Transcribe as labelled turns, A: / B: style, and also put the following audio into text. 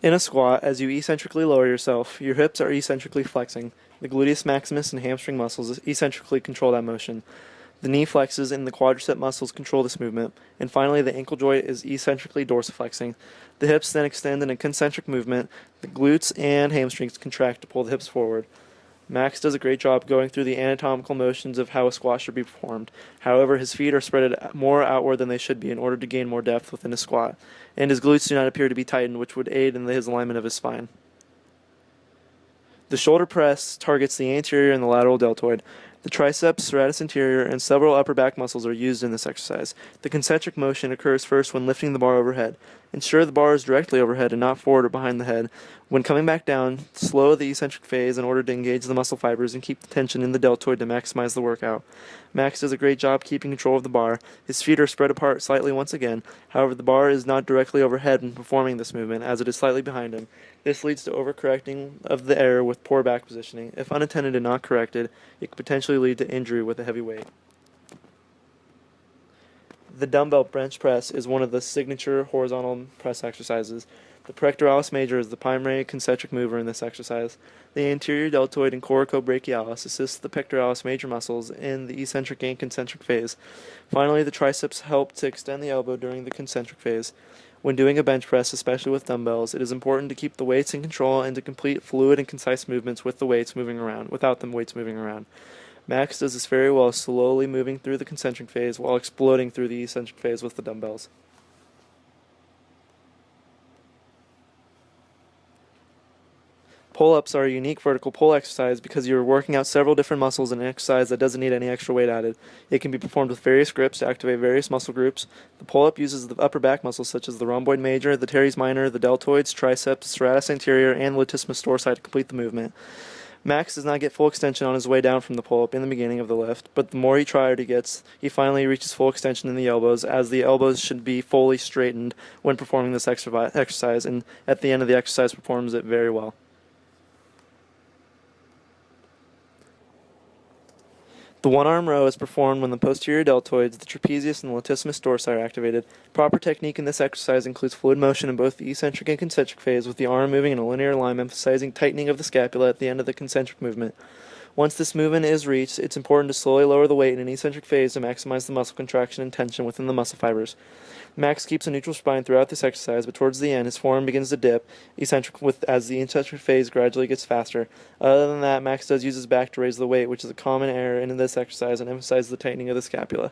A: In a squat, as you eccentrically lower yourself, your hips are eccentrically flexing. The gluteus maximus and hamstring muscles eccentrically control that motion. The knee flexes and the quadricep muscles control this movement. And finally, the ankle joint is eccentrically dorsiflexing. The hips then extend in a concentric movement. The glutes and hamstrings contract to pull the hips forward. Max does a great job going through the anatomical motions of how a squat should be performed. However, his feet are spread more outward than they should be in order to gain more depth within a squat, and his glutes do not appear to be tightened, which would aid in his alignment of his spine. The shoulder press targets the anterior and the lateral deltoid. The triceps, serratus anterior, and several upper back muscles are used in this exercise. The concentric motion occurs first when lifting the bar overhead. Ensure the bar is directly overhead and not forward or behind the head. When coming back down, slow the eccentric phase in order to engage the muscle fibers and keep the tension in the deltoid to maximize the workout. Max does a great job keeping control of the bar. His feet are spread apart slightly once again. However, the bar is not directly overhead when performing this movement, as it is slightly behind him. This leads to overcorrecting of the error with poor back positioning. If unattended and not corrected, it could potentially lead to injury with a heavy weight. The dumbbell bench press is one of the signature horizontal press exercises. The pectoralis major is the primary concentric mover in this exercise. The anterior deltoid and coracobrachialis assist the pectoralis major muscles in the eccentric and concentric phase. Finally, the triceps help to extend the elbow during the concentric phase. When doing a bench press, especially with dumbbells, it is important to keep the weights in control and to complete fluid and concise movements with the weights moving around, without the weights moving around. Max does this very well, slowly moving through the concentric phase while exploding through the eccentric phase with the dumbbells. Pull-ups are a unique vertical pull exercise because you are working out several different muscles in an exercise that doesn't need any extra weight added. It can be performed with various grips to activate various muscle groups. The pull-up uses the upper back muscles such as the rhomboid major, the teres minor, the deltoids, triceps, serratus anterior, and latissimus dorsi to complete the movement. Max does not get full extension on his way down from the pull-up in the beginning of the lift, but the more he tries, he finally reaches full extension in the elbows, as the elbows should be fully straightened when performing this exercise, and at the end of the exercise performs it very well. The one-arm row is performed when the posterior deltoids, the trapezius, and the latissimus dorsi are activated. Proper technique in this exercise includes fluid motion in both the eccentric and concentric phase, with the arm moving in a linear line, emphasizing tightening of the scapula at the end of the concentric movement. Once this movement is reached, it's important to slowly lower the weight in an eccentric phase to maximize the muscle contraction and tension within the muscle fibers. Max keeps a neutral spine throughout this exercise, but towards the end, his forearm begins to dip as the eccentric phase gradually gets faster. Other than that, Max does use his back to raise the weight, which is a common error in this exercise, and emphasizes the tightening of the scapula.